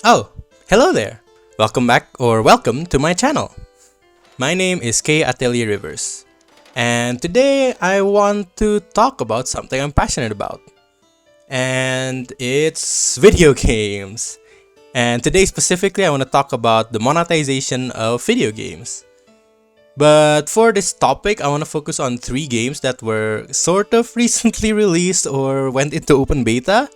Oh, hello there. Welcome back or welcome to my channel. My name is K Atelier Rivers, and today I want to talk about something I'm passionate about, and it's video games. And today specifically I want to talk about the monetization of video games. But for this topic, I want to focus on three games that were sort of recently released or went into open beta,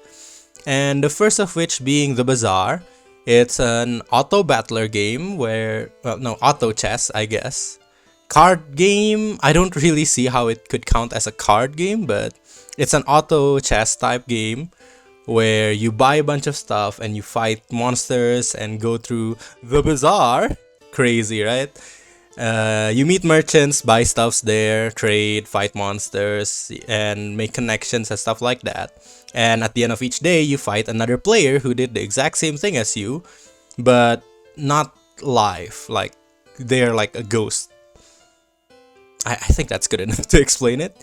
and the first of which being the Bazaar. It's an auto battler game where, well, no, auto chess, I guess. Card game, I don't really see how it could count as a card game, but it's an auto chess type game where you buy a bunch of stuff and you fight monsters and go through the bazaar. Crazy, right? You meet merchants, buy stuffs there, trade, fight monsters, and make connections and stuff like that. And at the end of each day, you fight another player who did the exact same thing as you, but not live. Like, they're like a ghost. I think that's good enough to explain it.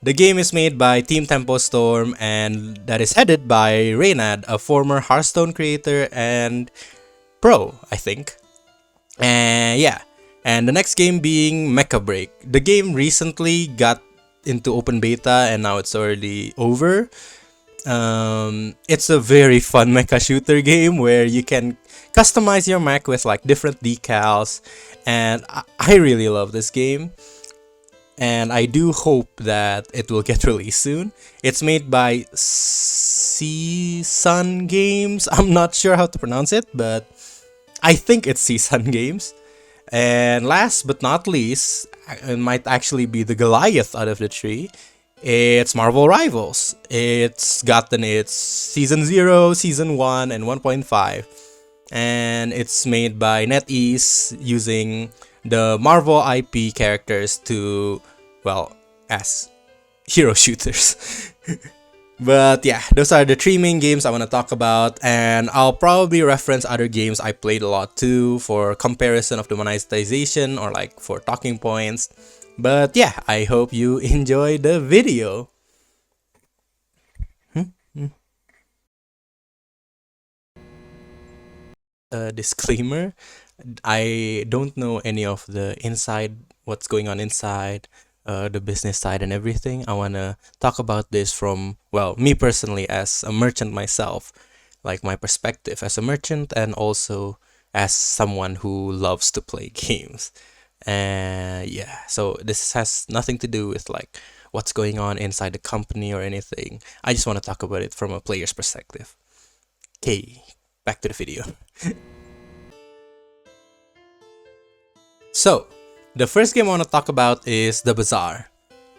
The game is made by Team Tempo Storm and that is headed by Reynad, a former Hearthstone creator and pro, I think. And yeah. And the next game being Mecha Break. The game recently got into open beta and now it's already over. It's a very fun mecha shooter game where you can customize your mech with like different decals, and I really love this game. And I do hope that it will get released soon. It's made by Sun Games. I'm not sure how to pronounce it, but I think it's Sun Games. And last but not least, it might actually be the Goliath out of the tree. It's Marvel Rivals. It's gotten its Season 0, Season 1, and 1.5. And it's made by NetEase using the Marvel IP characters to, well, as hero shooters. But yeah, those are the three main games I want to talk about, and I'll probably reference other games I played a lot too for comparison of the monetization or like for talking points. But yeah, I hope you enjoy the video. Disclaimer, I don't know any of the inside, what's going on inside, the business side and everything. I want to talk about this from, well, me personally as a merchant myself, like my perspective as a merchant and also as someone who loves to play games. And yeah, so this has nothing to do with like what's going on inside the company or anything. I just want to talk about it from a player's perspective. Okay, back to the video. So, the first game I want to talk about is the Bazaar.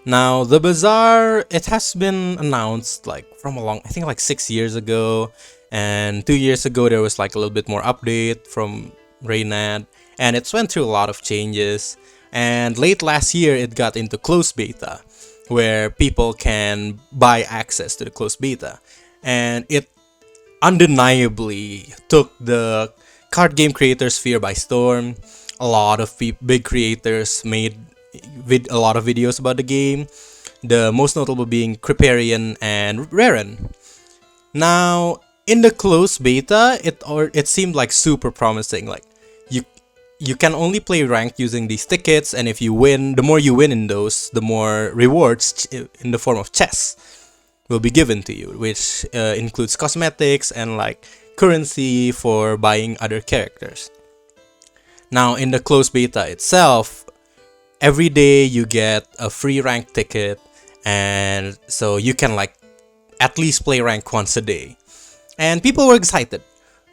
Now, the Bazaar, it has been announced like from a long, I think like 6 years ago, and 2 years ago there was like a little bit more update from Reynad, and it's went through a lot of changes. And late last year, it got into closed beta, where people can buy access to the closed beta, and it undeniably took the card game creator sphere by storm. A lot of big creators made a lot of videos about the game, the most notable being Kriparian and Raren. Now, in the closed beta, it seemed like super promising. Like you can only play ranked using these tickets, and if you win, the more you win in those, the more rewards in the form of chess will be given to you, which includes cosmetics and like currency for buying other characters. Now, in the closed beta itself, every day you get a free rank ticket, and so you can like at least play rank once a day. And people were excited.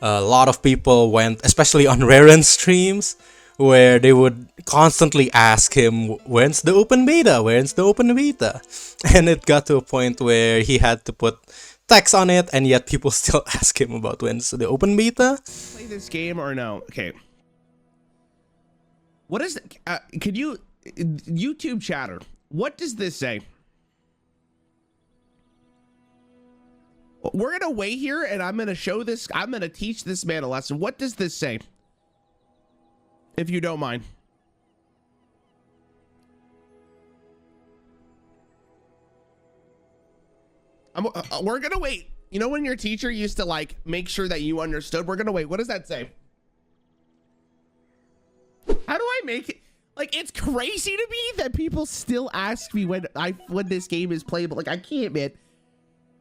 A lot of people went, especially on Raren's streams, where they would constantly ask him, when's the open beta? When's the open beta? And it got to a point where he had to put text on it, and yet people still ask him about when's the open beta. Play this game or no? Okay. What is could you YouTube chatter? What does this say? We're gonna wait here, and I'm gonna show this. I'm gonna teach this man a lesson. What does this say? If you don't mind. We're gonna wait. You know when your teacher used to like make sure that you understood? We're gonna wait. What does that say? How do I make it? Like, it's crazy to me that people still ask me when this game is playable. Like, I can't, man.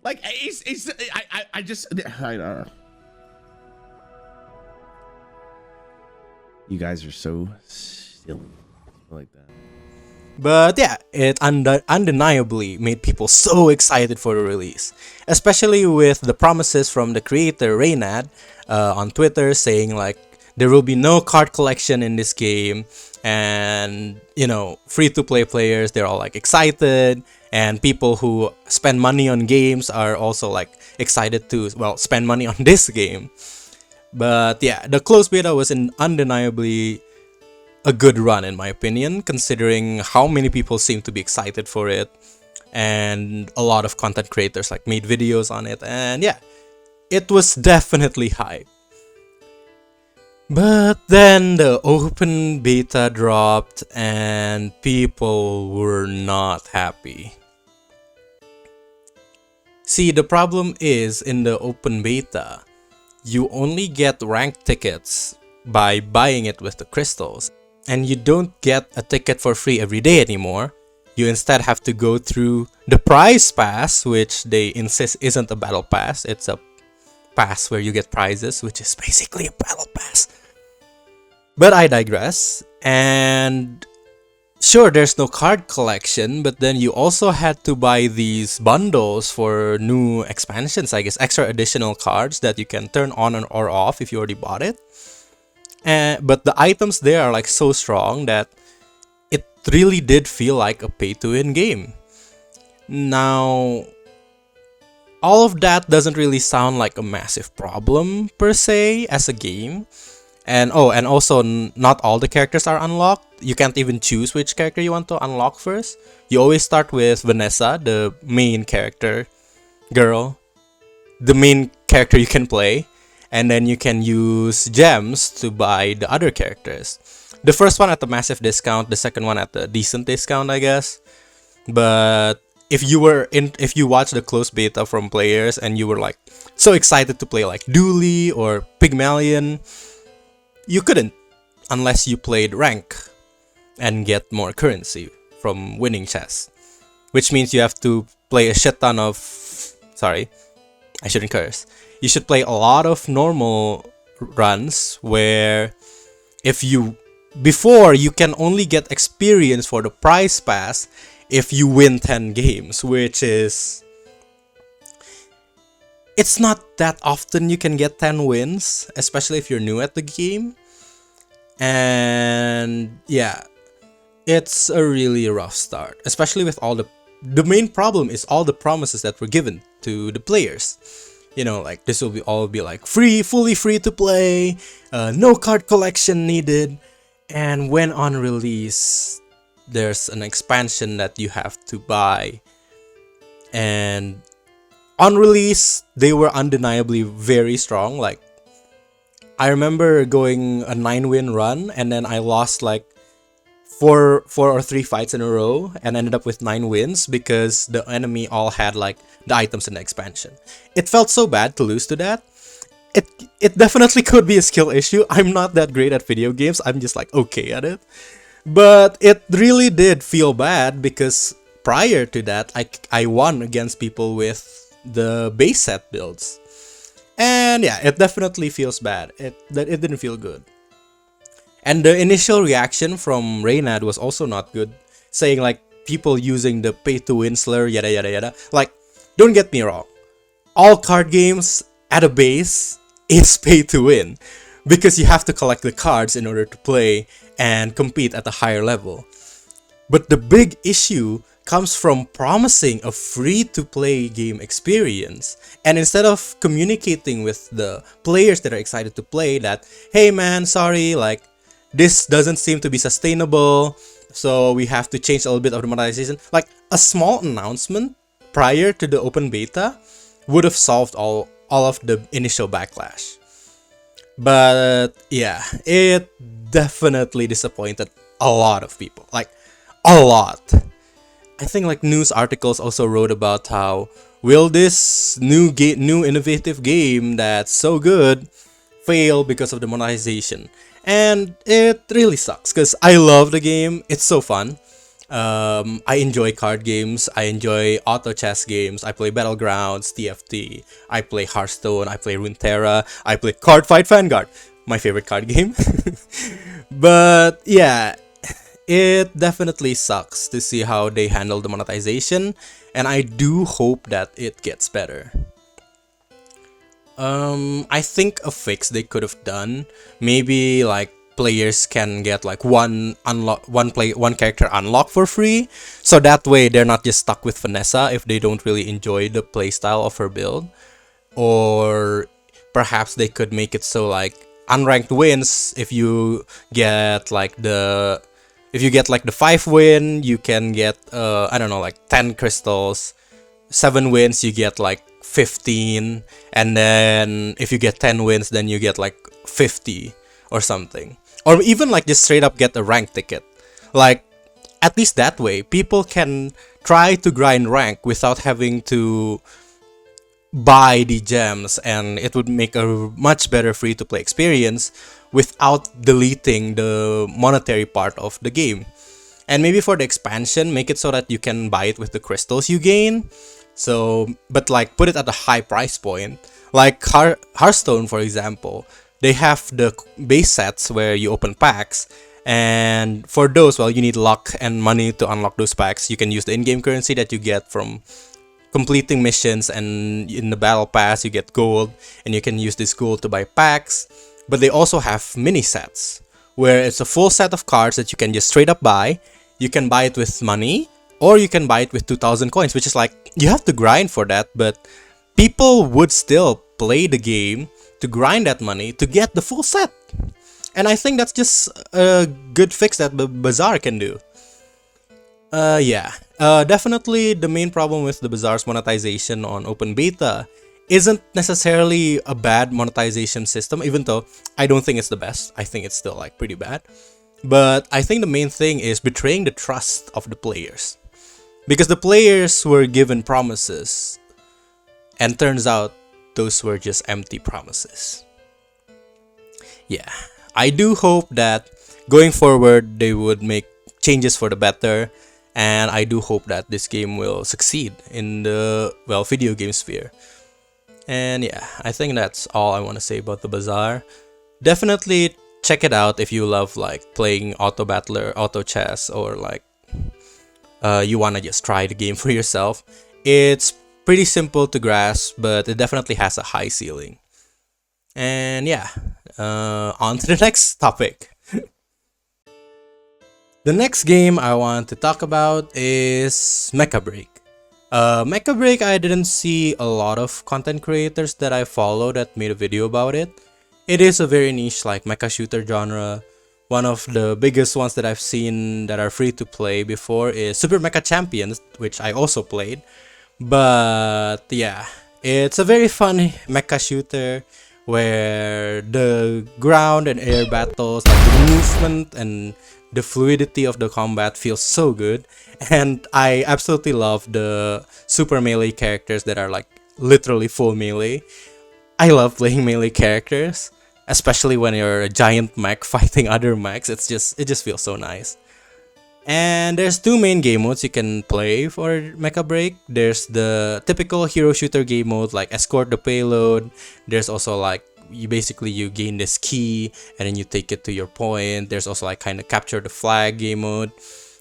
Like, I don't know. You guys are so silly like that. But yeah, it undeniably made people so excited for the release, especially with the promises from the creator Reynad on Twitter saying like there will be no card collection in this game, and you know, free-to-play players, they're all like excited, and people who spend money on games are also like excited to, well, spend money on this game. But yeah, the closed beta was undeniably a good run in my opinion, considering how many people seem to be excited for it, and a lot of content creators like made videos on it, and yeah, it was definitely hype. But then the open beta dropped and people were not happy. See, the problem is in the open beta, you only get ranked tickets by buying it with the crystals. And you don't get a ticket for free every day anymore. You instead have to go through the prize pass, which they insist isn't a battle pass. It's a pass where you get prizes, which is basically a battle pass. But I digress. And sure, there's no card collection, but then you also had to buy these bundles for new expansions, I guess, extra additional cards that you can turn on or off if you already bought it. But the items there are like so strong that it really did feel like a pay-to-win game. Now, all of that doesn't really sound like a massive problem per se as a game. And also not all the characters are unlocked. You can't even choose which character you want to unlock first. You always start with Vanessa, the main character, the main character you can play. And then you can use gems to buy the other characters. The first one at a massive discount, the second one at a decent discount, I guess. But if you watched the closed beta from players and you were like so excited to play like Dooley or Pygmalion, you couldn't unless you played rank and get more currency from winning chests. Which means you have to play a shit ton of... Sorry, I shouldn't curse. You should play a lot of normal runs where before you can only get experience for the prize pass if you win 10 games, which is... It's not that often you can get 10 wins, especially if you're new at the game. And yeah, it's a really rough start, especially with all the main problem is all the promises that were given to the players. You know, like this will all be like fully free to play, no card collection needed, and when on release, there's an expansion that you have to buy. And on release, they were undeniably very strong. Like, I remember going a 9-win run, and then I lost like four or three fights in a row and ended up with 9 wins because the enemy all had like the items in the expansion. It felt so bad to lose to that. It definitely could be a skill issue. I'm not that great at video games. I'm just like okay at it. But it really did feel bad because prior to that, I won against people with the base set builds. And yeah, it definitely feels bad. It didn't feel good. And the initial reaction from Reynad was also not good, saying like people using the pay-to-win slur, yada yada yada. Like, don't get me wrong, all card games at a base is pay-to-win, because you have to collect the cards in order to play and compete at a higher level. But the big issue comes from promising a free-to-play game experience, and instead of communicating with the players that are excited to play that, hey man, sorry, like, this doesn't seem to be sustainable, so we have to change a little bit of the monetization. Like, a small announcement prior to the open beta would have solved all of the initial backlash. But yeah, it definitely disappointed a lot of people. Like, a lot. I think like news articles also wrote about how will this new innovative game that's so good fail because of the monetization? And it really sucks because I love the game. It's so fun. I enjoy card games. I enjoy auto chess games. I play Battlegrounds, TFT. I play Hearthstone. I play Runeterra. I play Card Fight Vanguard, my favorite card game. But yeah, it definitely sucks to see how they handle the monetization, and I do hope that it gets better. I think a fix they could have done, maybe like players can get like one character unlock for free, so that way they're not just stuck with Vanessa if they don't really enjoy the playstyle of her build. Or perhaps they could make it so like unranked wins, if you get like the 5 win, you can get I don't know, like 10 crystals. 7 wins, you get like 15, and then if you get 10 wins, then you get like 50 or something. Or even like just straight up get a rank ticket. Like, at least that way people can try to grind rank without having to buy the gems, and it would make a much better free to play experience without deleting the monetary part of the game. And maybe for the expansion, make it so that you can buy it with the crystals you gain. So, but like put it at a high price point. Like Hearthstone, for example, they have the base sets where you open packs, and for those, well, you need luck and money to unlock those packs. You can use the in-game currency that you get from completing missions, and in the battle pass you get gold, and you can use this gold to buy packs. But they also have mini sets where it's a full set of cards that you can just straight up buy. You can buy it with money, or you can buy it with 2,000 coins, which is like, you have to grind for that, but people would still play the game to grind that money to get the full set. And I think that's just a good fix that Bazaar can do. Definitely the main problem with the Bazaar's monetization on open beta isn't necessarily a bad monetization system, even though I don't think it's the best. I think it's still like pretty bad. But I think the main thing is betraying the trust of the players. Because the players were given promises, and turns out those were just empty promises. Yeah, I do hope that going forward they would make changes for the better, and I do hope that this game will succeed in the, well, video game sphere. And yeah, I think that's all I want to say about the Bazaar. Definitely check it out if you love like playing auto battler, auto chess, or like you want to just try the game for yourself. It's pretty simple to grasp, but it definitely has a high ceiling. And yeah, on to the next topic. The next game I want to talk about is Mecha Break. Mecha Break, I didn't see a lot of content creators that I follow that made a video about it. It is a very niche like mecha shooter genre. One of the biggest ones that I've seen that are free to play before is Super Mecha Champions, which I also played. But yeah, it's a very fun mecha shooter where the ground and air battles, like the movement and the fluidity of the combat feels so good. And I absolutely love the super melee characters that are like literally full melee. I love playing melee characters, especially when you're a giant mech fighting other mechs. It just feels so nice. And there's 2 main game modes you can play for Mecha Break. There's the typical hero shooter game mode like escort the payload. There's also like you gain this key and then you take it to your point. There's also like kind of capture the flag game mode.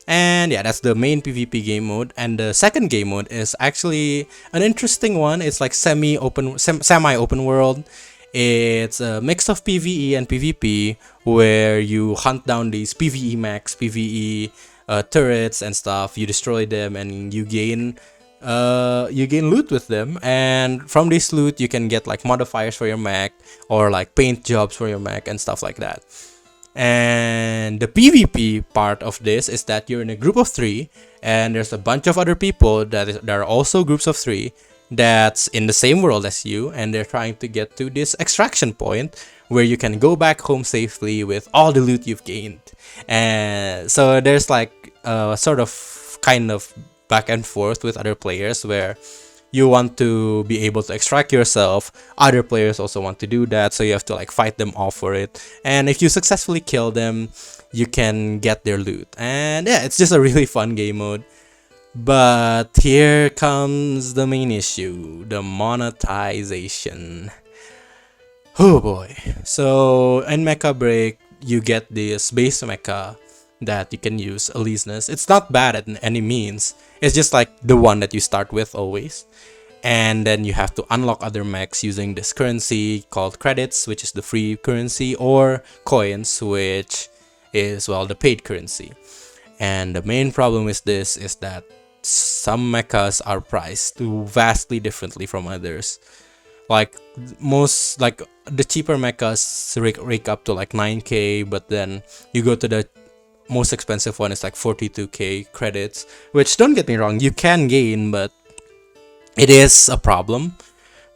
And yeah, that's the main PvP game mode. And the second game mode is actually an interesting one. It's like semi-open world. It's a mix of PvE and PvP where you hunt down these PvE mechs, PvE turrets and stuff. You destroy them and you gain loot with them. And from this loot, you can get like modifiers for your mech or like paint jobs for your mech and stuff like that. And the PvP part of this is that you're in a group of 3 and there's a bunch of other people that are also groups of 3 that's in the same world as you, and they're trying to get to this extraction point where you can go back home safely with all the loot you've gained. And so there's like a sort of kind of back and forth with other players where you want to be able to extract yourself. Other players also want to do that, so you have to like fight them off for it. And if you successfully kill them, you can get their loot. And yeah, it's just a really fun game mode. But here comes the main issue, the monetization. Oh boy. So in Mecha Break, you get this base mecha that you can use, Elyseness. It's not bad at any means. It's just like the one that you start with always. And then you have to unlock other mechs using this currency called credits, which is the free currency, or coins, which is, well, the paid currency. And the main problem with this is that some mechas are priced vastly differently from others. Like like the cheaper mechas rake up to like 9k, but then you go to the most expensive one, is like 42k credits, which, don't get me wrong, you can gain, but it is a problem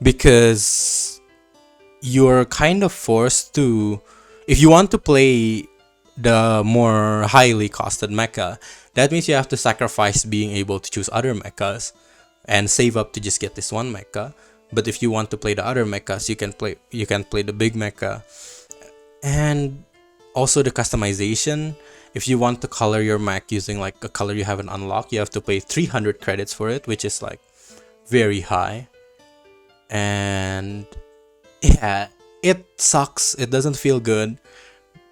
because you're kind of forced to, if you want to play the more highly costed mecha, that means you have to sacrifice being able to choose other mechas and save up to just get this one mecha. But if you want to play the other mechas, you can play the big mecha. And also the customization. If you want to color your mech using like a color you haven't unlocked, you have to pay 300 credits for it, which is like very high. And yeah, it sucks. It doesn't feel good.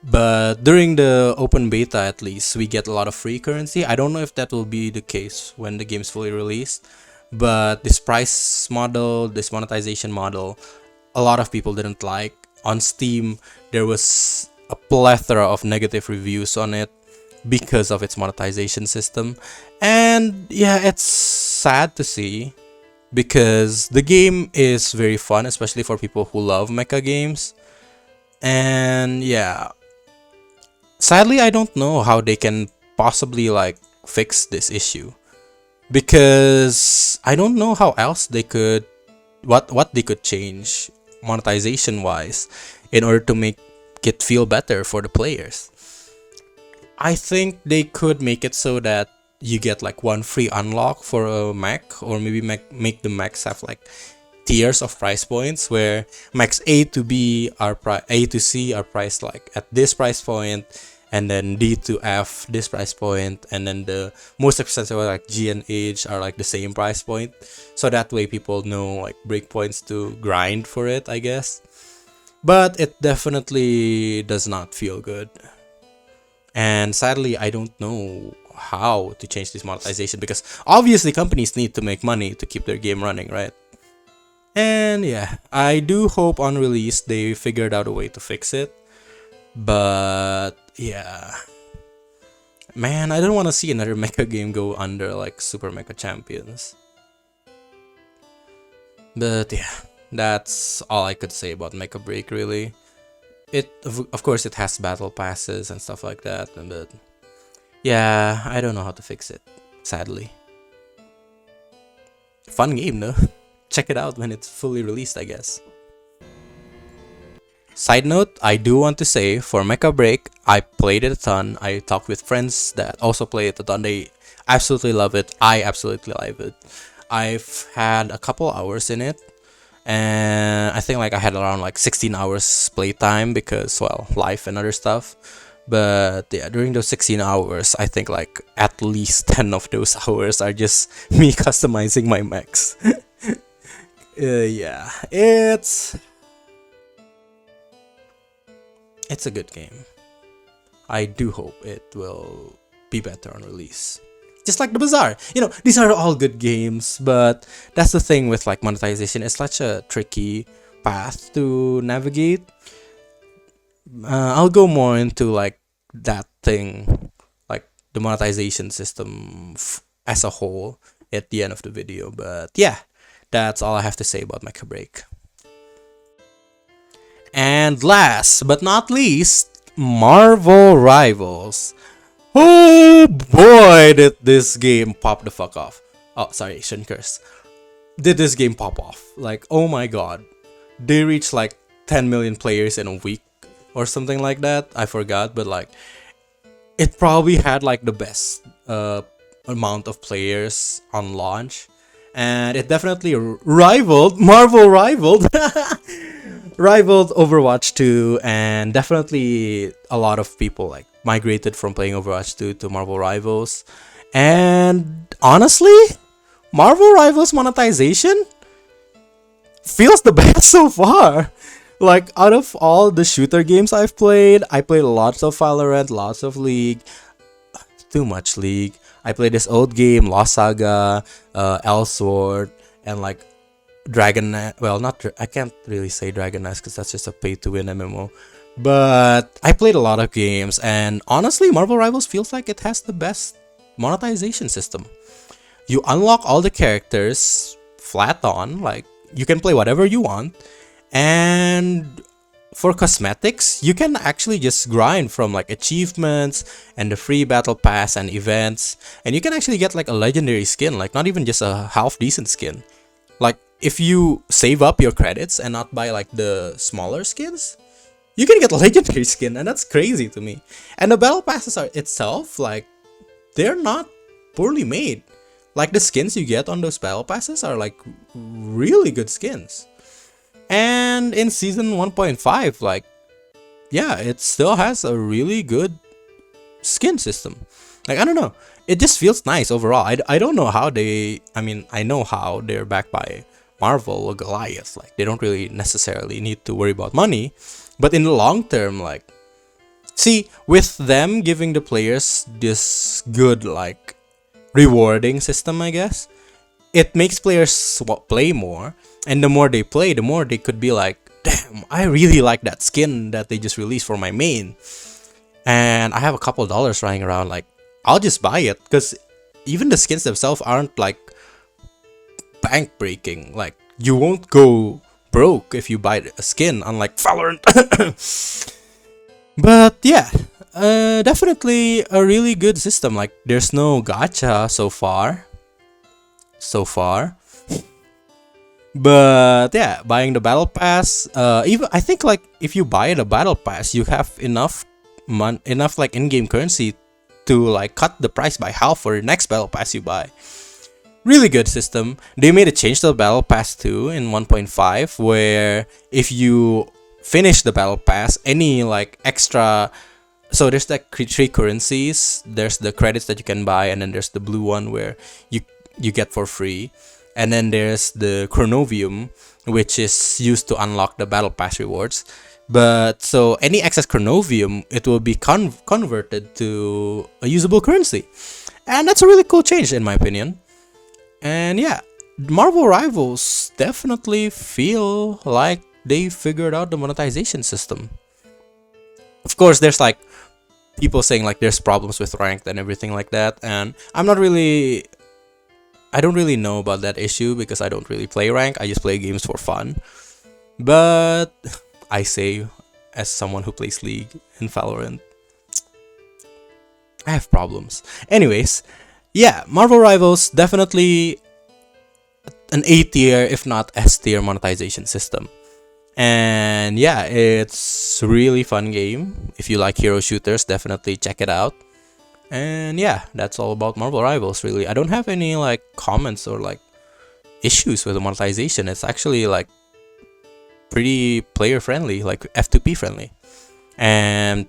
But during the open beta, at least, we get a lot of free currency. I don't know if that will be the case when the game's fully released. But this price model, this monetization model, a lot of people didn't like. On Steam, there was a plethora of negative reviews on it because of its monetization system. And yeah, it's sad to see because the game is very fun, especially for people who love mecha games. And yeah, sadly, I don't know how they can possibly like fix this issue, because I don't know how else they could, what they could change monetization wise in order to make it feel better for the players. I think they could make it so that you get like one free unlock for a mech, or maybe make the mechs have like tiers of price points where mechs A to B are A to C are priced like at this price point, and then D to F this price point, and then the most expensive one, like G and H, are like the same price point. So that way people know like breakpoints to grind for it, I guess. But it definitely does not feel good. And sadly, I don't know how to change this monetization, because obviously companies need to make money to keep their game running, right? And yeah, I do hope on release they figured out a way to fix it. But yeah, man, I don't want to see another mecha game go under like Super Mecha Champions. But yeah, that's all I could say about Mecha Break, really. Of course, it has battle passes and stuff like that, but yeah, I don't know how to fix it, sadly. Fun game though. Check it out when it's fully released, I guess. Side note, I do want to say, for Mecha Break, I played it a ton. I talked with friends that also play it a ton. They absolutely love it. I absolutely love it. I've had a couple hours in it, and I think like I had around like 16 hours playtime because, well, life and other stuff. But yeah, during those 16 hours, I think like at least 10 of those hours are just me customizing my mechs. Yeah, it's a good game. I do hope it will be better on release. Just like the Bazaar. You know, these are all good games, but that's the thing with like monetization. It's such a tricky path to navigate. I'll go more into like that thing, like the monetization system as a whole at the end of the video. But yeah, that's all I have to say about Mecha Break. And last but not least, Marvel Rivals. Oh boy, did this game pop the fuck off. Oh, sorry, shouldn't curse. Did this game pop off? Like, oh my god. They reached like 10 million players in a week or something like that. I forgot, but like, it probably had like the best amount of players on launch. and it definitely Marvel rivaled rivaled Overwatch 2, and definitely a lot of people like migrated from playing Overwatch 2 to Marvel Rivals. And honestly, Marvel Rivals monetization feels the best so far. Like, out of all the shooter games I played lots of Valorant, lots of League, too much League. I played this old game, Lost Saga, Elsword, and like Dragon. Well, I can't really say Dragon Knights because that's just a pay-to-win MMO. But I played a lot of games, and honestly, Marvel Rivals feels like it has the best monetization system. You unlock all the characters flat on, like you can play whatever you want, and for cosmetics, you can actually just grind from like achievements and the free battle pass and events, and you can actually get like a legendary skin, like not even just a half decent skin. Like if you save up your credits and not buy like the smaller skins, you can get a legendary skin, and that's crazy to me. And the battle passes are itself, like, they're not poorly made. Like the skins you get on those battle passes are like really good skins. And in season 1.5, like, yeah, it still has a really good skin system. Like, I don't know, it just feels nice overall. I don't know how I know how they're backed by Marvel or Goliath. Like, they don't really necessarily need to worry about money. But in the long term, like, see, with them giving the players this good, like, rewarding system, I guess, it makes players play more. And the more they play, the more they could be like, damn, I really like that skin that they just released for my main. And I have a couple dollars lying around, like, I'll just buy it. Because even the skins themselves aren't, like, bank breaking. Like, you won't go broke if you buy a skin, unlike Valorant. But yeah, definitely a really good system. Like, there's no gacha so far. But yeah, buying the battle pass, even I think like if you buy the battle pass, you have enough like in-game currency to like cut the price by half for the next battle pass you buy. Really good system. They made a change to the battle pass too in 1.5, where if you finish the battle pass, any like extra, so there's like three currencies. There's the credits that you can buy, and then there's the blue one where you get for free, and then there's the chronovium, which is used to unlock the battle pass rewards. But so any excess chronovium, it will be converted to a usable currency, and that's a really cool change in my opinion. And yeah, Marvel Rivals definitely feel like they figured out the monetization system. Of course, there's like people saying like there's problems with ranked and everything like that, and I don't really know about that issue because I don't really play rank. I just play games for fun. But I say, as someone who plays League and Valorant, I have problems. Anyways, yeah, Marvel Rivals definitely an A tier, if not S tier monetization system. And yeah, it's a really fun game. If you like hero shooters, definitely check it out. And yeah, that's all about Marvel Rivals really. I don't have any like comments or like issues with the monetization. It's actually like pretty player friendly, like F2P friendly. And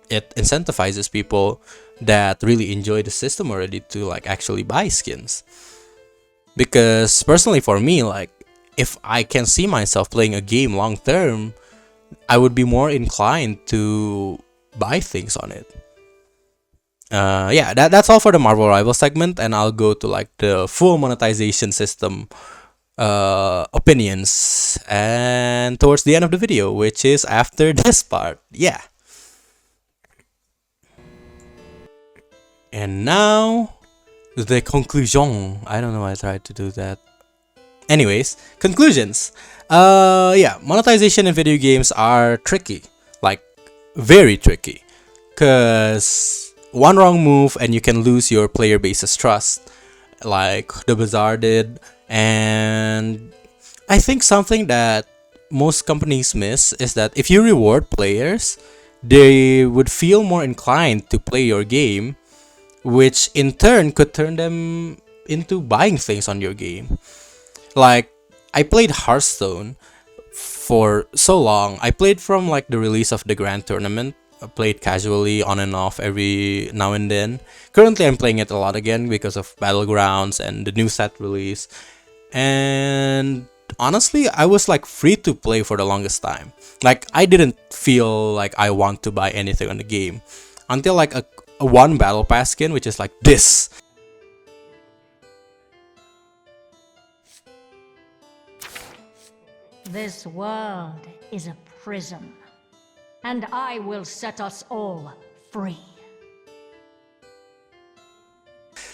it incentivizes people that really enjoy the system already to like actually buy skins. Because personally for me, like if I can see myself playing a game long term, I would be more inclined to buy things on it. Yeah, that's all for the Marvel Rival segment, and I'll go to like the full monetization system opinions and towards the end of the video, which is after this part. Yeah. And now the conclusion. I don't know why I tried to do that. Anyways, conclusions. Yeah, monetization in video games are tricky, like very tricky, cause one wrong move and you can lose your player base's trust, like the Bazaar did. And I think something that most companies miss is that if you reward players, they would feel more inclined to play your game, which in turn could turn them into buying things on your game. Like, I played Hearthstone for so long. I played from like the release of the Grand Tournament. I played casually on and off every now and then. Currently, I'm playing it a lot again because of Battlegrounds and the new set release. And honestly, I was like free to play for the longest time. Like, I didn't feel like I want to buy anything on the game until like a one battle pass skin, which is like this. This world is a prison, and I will set us all free.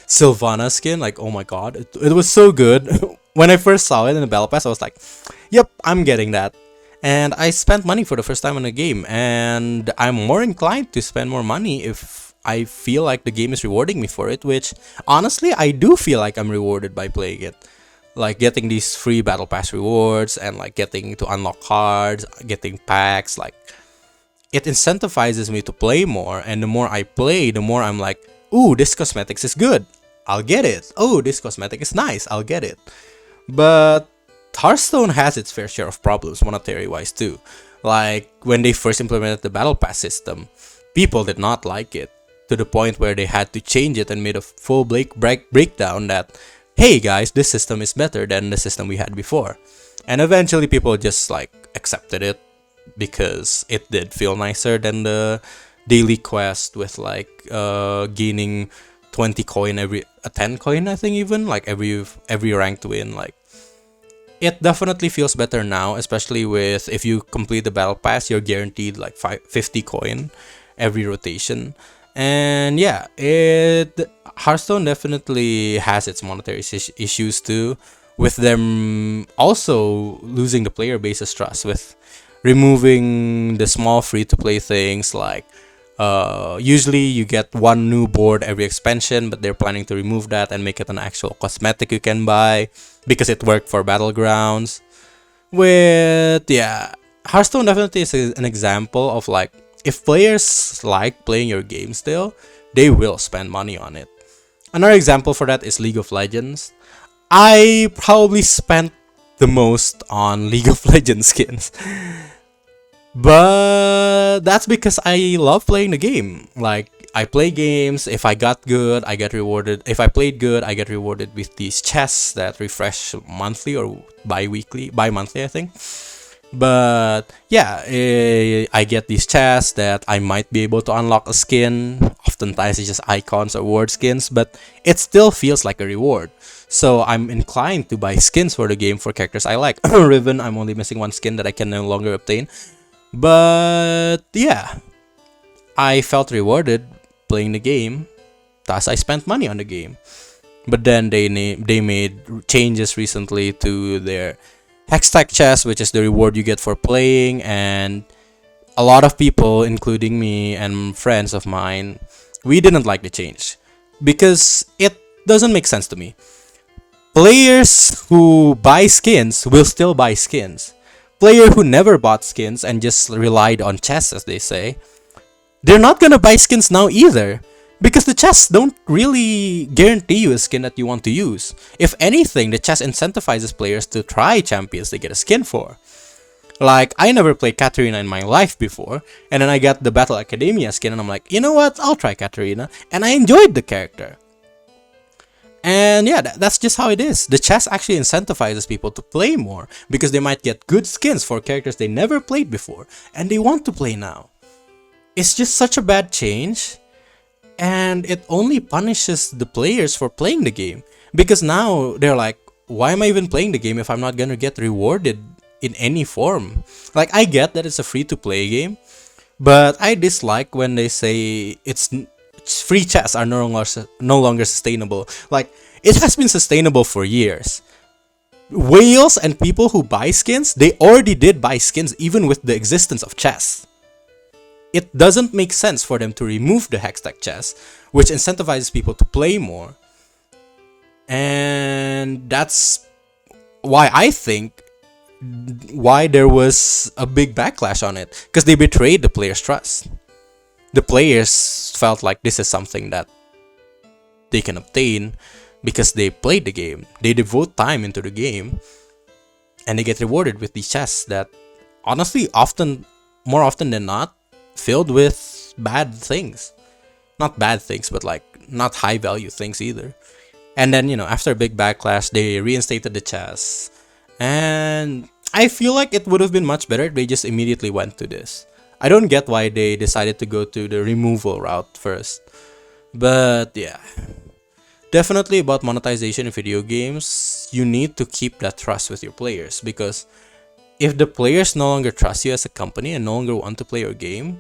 Sylvana skin, like, oh my god, it was so good. When I first saw it in the battle pass, I was like, yep, I'm getting that. And I spent money for the first time in the game, and I'm more inclined to spend more money if I feel like the game is rewarding me for it, which honestly I do feel like I'm rewarded by playing it. Like getting these free battle pass rewards and like getting to unlock cards, getting packs, like it incentivizes me to play more, and the more I play, the more I'm like, ooh, this cosmetics is good, I'll get it. Oh, this cosmetic is nice, I'll get it. But Hearthstone has its fair share of problems monetary wise too. Like when they first implemented the battle pass system, people did not like it to the point where they had to change it and made a full breakdown that, hey guys, this system is better than the system we had before. And eventually people just like accepted it because it did feel nicer than the daily quest with like gaining 20 coin every 10 coin, I think, even like every ranked win. Like it definitely feels better now, especially with if you complete the battle pass, you're guaranteed like 50 coin every rotation. And yeah, Hearthstone definitely has its monetary issues too, with them also losing the player base's trust with removing the small free-to-play things like usually you get one new board every expansion, but they're planning to remove that and make it an actual cosmetic you can buy because it worked for Battlegrounds. Hearthstone definitely is an example of like, if players like playing your game still, they will spend money on it. Another example for that is League of Legends. I probably spent the most on League of Legends skins. But that's because I love playing the game. Like, I play games, if I got good, I get rewarded. If I played good, I get rewarded with these chests that refresh monthly or bi-monthly, I think. But yeah, I get these chests that I might be able to unlock a skin. Oftentimes it's just icons or word skins, but it still feels like a reward. So I'm inclined to buy skins for the game for characters I like. Riven, I'm only missing one skin that I can no longer obtain. But yeah, I felt rewarded playing the game, thus I spent money on the game. But then they made changes recently to their Hextech chest, which is the reward you get for playing, and a lot of people, including me and friends of mine, we didn't like the change because it doesn't make sense to me. Players who buy skins will still buy skins. Player who never bought skins and just relied on chests, as they say, they're not gonna buy skins now either, because the chests don't really guarantee you a skin that you want to use. If anything, the chest incentivizes players to try champions they get a skin for. Like, I never played Katarina in my life before, and then I got the Battle Academia skin, and I'm like, you know what, I'll try Katarina, and I enjoyed the character. And yeah, that's just how it is. The chest actually incentivizes people to play more, because they might get good skins for characters they never played before, and they want to play now. It's just such a bad change. And it only punishes the players for playing the game, because now they're like, why am I even playing the game if I'm not gonna get rewarded in any form? Like, I get that it's a free-to-play game, but I dislike when they say it's free chests are no longer sustainable. Like, it has been sustainable for years. Whales and people who buy skins, they already did buy skins even with the existence of chests. It doesn't make sense for them to remove the Hextech chest, which incentivizes people to play more. And that's why I think why there was a big backlash on it, because they betrayed the players' trust. The players felt like this is something that they can obtain, because they played the game, they devote time into the game, and they get rewarded with these chests that honestly more often than not filled with bad things. Not bad things, but like not high value things either. And then, after a big backlash, they reinstated the chests. And I feel like it would have been much better if they just immediately went to this. I don't get why they decided to go to the removal route first. But yeah. Definitely about monetization in video games, you need to keep that trust with your players, because if the players no longer trust you as a company and no longer want to play your game,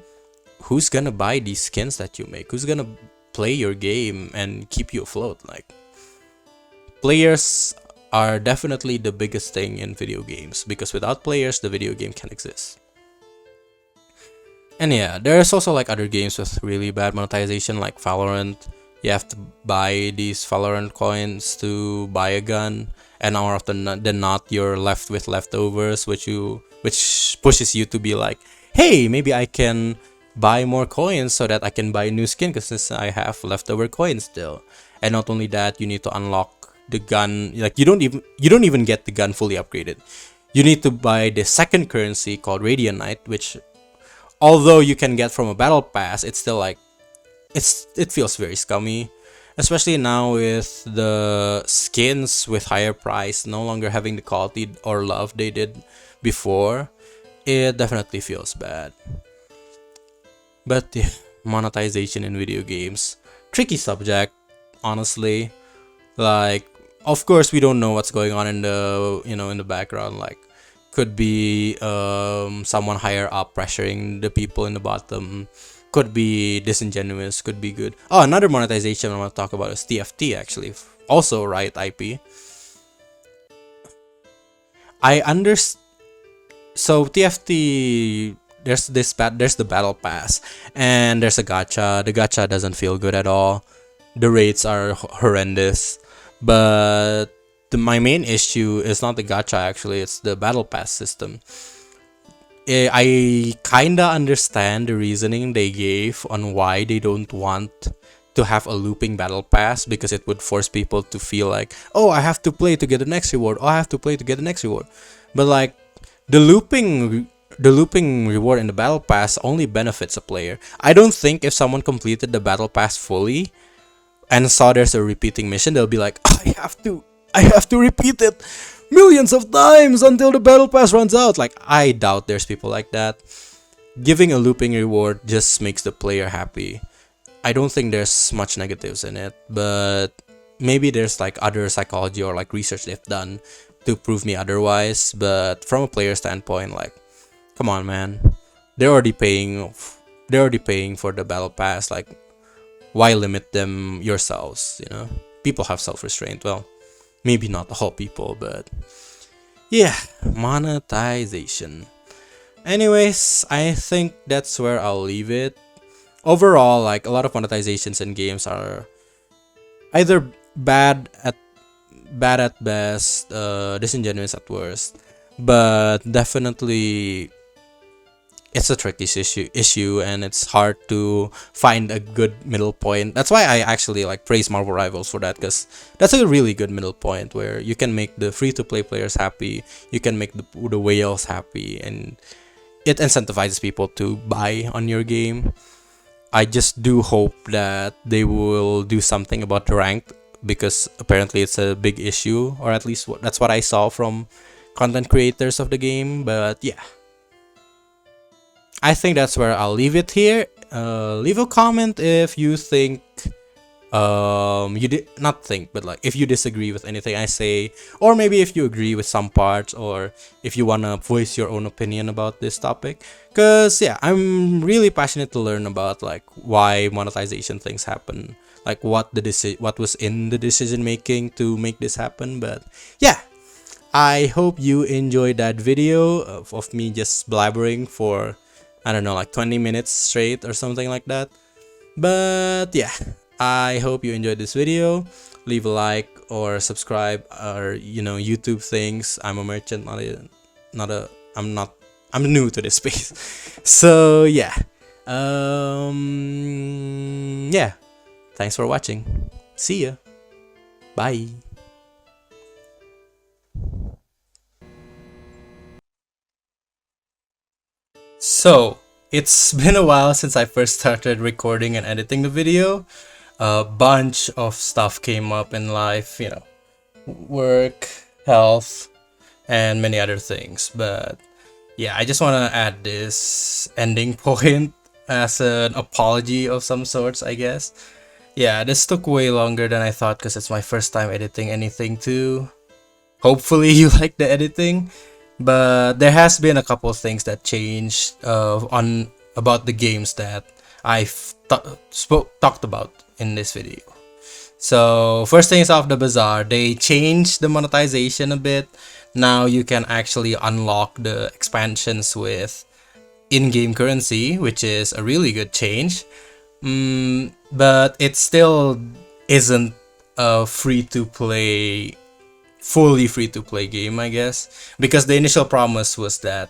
who's gonna buy these skins that you make? Who's gonna play your game and keep you afloat? Like, players are definitely the biggest thing in video games, because without players, the video game can't exist. And yeah, there's also like other games with really bad monetization, like Valorant. You have to buy these Valorant coins to buy a gun, and more often than not, you're left with leftovers, which pushes you to be like, hey, maybe I can buy more coins so that I can buy a new skin, because I have leftover coins still. And not only that, you need to unlock the gun. Like, you don't even get the gun fully upgraded. You need to buy the second currency called Radianite, which, although you can get from a battle pass, it's still like it feels very scummy, especially now with the skins with higher price no longer having the quality or love they did before. It definitely feels bad. But yeah, monetization in video games, tricky subject, honestly. Like, of course, we don't know what's going on in the background. Like, could be someone higher up pressuring the people in the bottom. Could be disingenuous. Could be good. Oh, another monetization I want to talk about is TFT, actually. Also Riot IP. I understand. So TFT, there's the battle pass, and there's a gacha. The gacha doesn't feel good at all. The rates are horrendous. But my main issue is not the gacha, actually. It's the battle pass system. I kinda understand the reasoning they gave on why they don't want to have a looping battle pass, because it would force people to feel like, oh, I have to play to get the next reward. Oh, I have to play to get the next reward. But like, the looping reward in the battle pass only benefits a player. I don't think if someone completed the battle pass fully and saw there's a repeating mission, they'll be like, oh, I have to repeat it millions of times until the battle pass runs out. Like, I doubt there's people like that. Giving a looping reward just makes the player happy. I don't think there's much negatives in it, but maybe there's like other psychology or like research they've done to prove me otherwise. But from a player standpoint, like, come on, man, they're already paying for the battle pass. Like, why limit them yourselves? People have self-restraint. Well, maybe not all people, but yeah, monetization. Anyways, I think that's where I'll leave it. Overall, like, a lot of monetizations in games are either bad at best, disingenuous at worst, but definitely it's a tricky issue, and it's hard to find a good middle point. That's why I actually like praise Marvel Rivals for that, because that's a really good middle point where you can make the free-to-play players happy, you can make the whales happy, and it incentivizes people to buy on your game. I just do hope that they will do something about the ranked, because apparently it's a big issue, or at least that's what I saw from content creators of the game. But yeah, I think that's where I'll leave it here. Leave a comment if you think you did not think, but like, if you disagree with anything I say, or maybe if you agree with some parts, or if you wanna voice your own opinion about this topic. Cause yeah, I'm really passionate to learn about like why monetization things happen, like what was in the decision making to make this happen. But yeah, I hope you enjoyed that video of me just blabbering for, I don't know, like 20 minutes straight or something like that. But yeah, I hope you enjoyed this video. Leave a like or subscribe, or YouTube things. I'm a merchant, I'm new to this space. So yeah. Yeah. Thanks for watching. See ya. Bye. So, it's been a while since I first started recording and editing the video. A bunch of stuff came up in life, work, health, and many other things. But yeah, I just want to add this ending point as an apology of some sorts, I guess. Yeah, this took way longer than I thought because it's my first time editing anything too. Hopefully you like the editing, but there has been a couple of things that changed on about the games that I've talked about in this video. So first thing is off the Bazaar, they changed the monetization a bit. Now you can actually unlock the expansions with in-game currency, which is a really good change. But it still isn't a free-to-play, fully free-to-play game, I guess, because the initial promise was that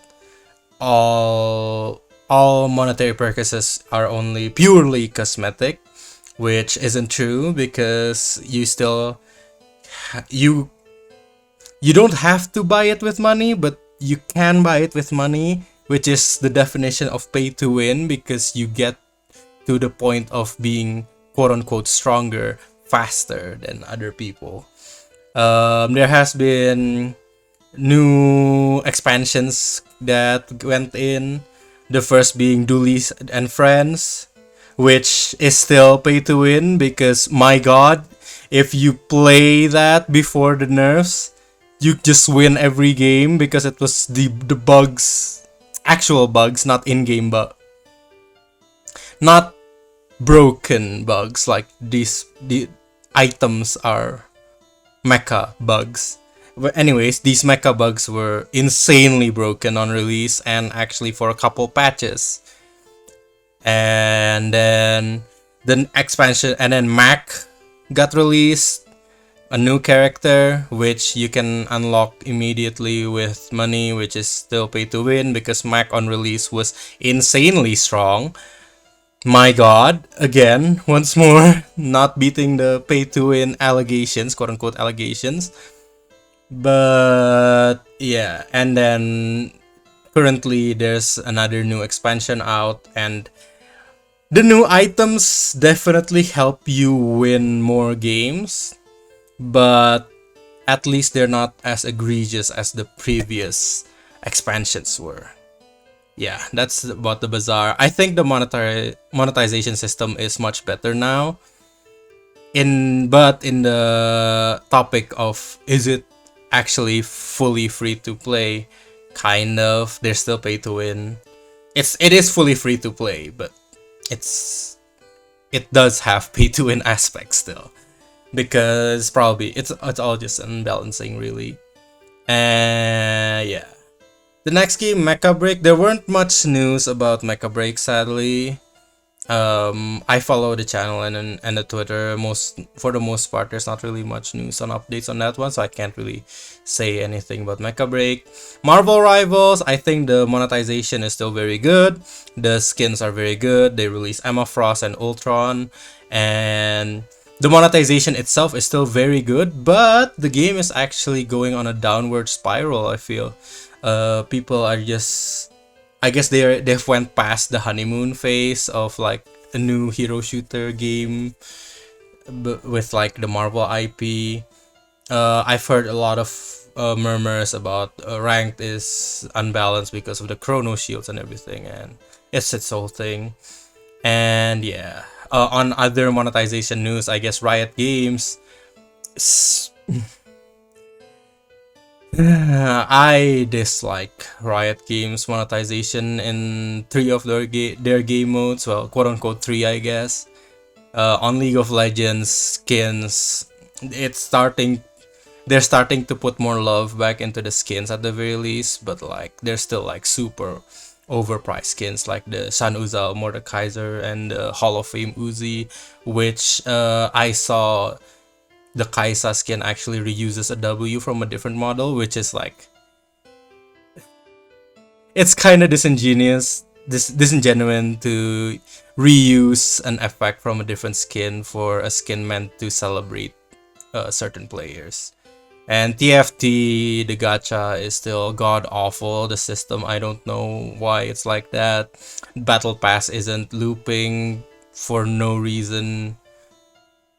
all monetary purchases are only purely cosmetic, which isn't true because you you don't have to buy it with money, but you can buy it with money, which is the definition of pay to win because you get to the point of being quote unquote stronger faster than other people. There has been new expansions that went in. The first being Dualies and Friends, which is still pay to win because my god, if you play that before the nerfs, you just win every game because it was the bugs, actual bugs, not in-game not broken bugs like the items are mecha bugs. But anyways, these mecha bugs were insanely broken on release and actually for a couple patches. And then the expansion, and then Mac got released, a new character which you can unlock immediately with money, which is still pay to win because Mac on release was insanely strong. My god, again, once more, not beating the pay to win allegations, quote unquote allegations. But yeah, and then currently there's another new expansion out, and the new items definitely help you win more games, but at least they're not as egregious as the previous expansions were. Yeah, that's about the Bazaar. I think the monetization system is much better now. But in the topic of is it actually fully free to play, kind of. They're still pay to win. It is fully free to play, but it does have pay to win aspects still, because probably it's all just unbalancing really. And yeah, the next game, Mecha Break. There weren't much news about Mecha Break, sadly. I follow the channel and the Twitter. For the most part, there's not really much news on updates on that one, so I can't really say anything about Mecha Break. Marvel Rivals, I think the monetization is still very good. The skins are very good. They release Emma Frost and Ultron, and the monetization itself is still very good, but the game is actually going on a downward spiral, I feel. People are just, I guess they've went past the honeymoon phase of like a new hero shooter game with like the Marvel IP. I've heard a lot of murmurs about ranked is unbalanced because of the chrono shields and everything, and it's its whole thing. And yeah, on other monetization news, I guess Riot Games. I dislike Riot Games monetization in 3 of their game modes. Well, quote unquote 3, I guess. On League of Legends skins, they're starting to put more love back into the skins at the very least, but like they're still like super overpriced skins like the Shan Uzal Mordekaiser and the Hall of Fame Uzi, which I saw the Kaisa skin actually reuses a W from a different model, which is like, it's kind of disingenuous to reuse an effect from a different skin for a skin meant to celebrate certain players. And TFT, the gacha, is still god awful. The system, I don't know why it's like that. Battle Pass isn't looping for no reason.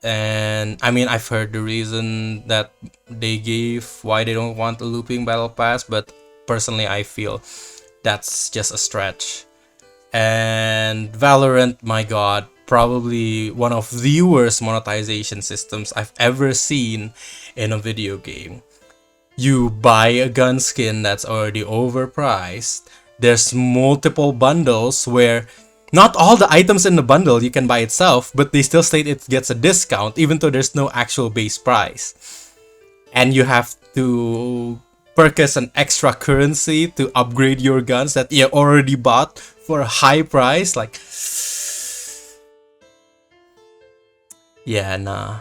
And I mean, I've heard the reason that they gave why they don't want a looping Battle Pass, but personally, I feel that's just a stretch. And Valorant, my god, probably one of the worst monetization systems I've ever seen in a video game. You buy a gun skin that's already overpriced. There's multiple bundles where not all the items in the bundle you can buy itself, but they still state it gets a discount even though there's no actual base price. And you have to purchase an extra currency to upgrade your guns that you already bought for a high price. Like, yeah, nah.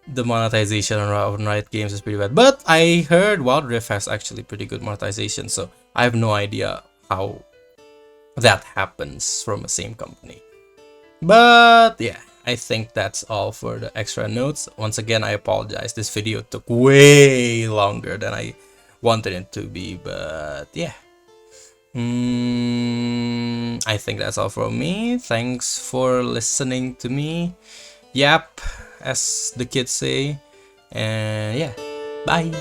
The monetization on Riot Games is pretty bad. But I heard Wild Rift has actually pretty good monetization, so I have no idea how that happens from the same company. But yeah, I think that's all for the extra notes. Once again, I apologize. This video took way longer than I wanted it to be, but yeah. I think that's all from me. Thanks for listening to me. Yap, as the kids say. And yeah, bye.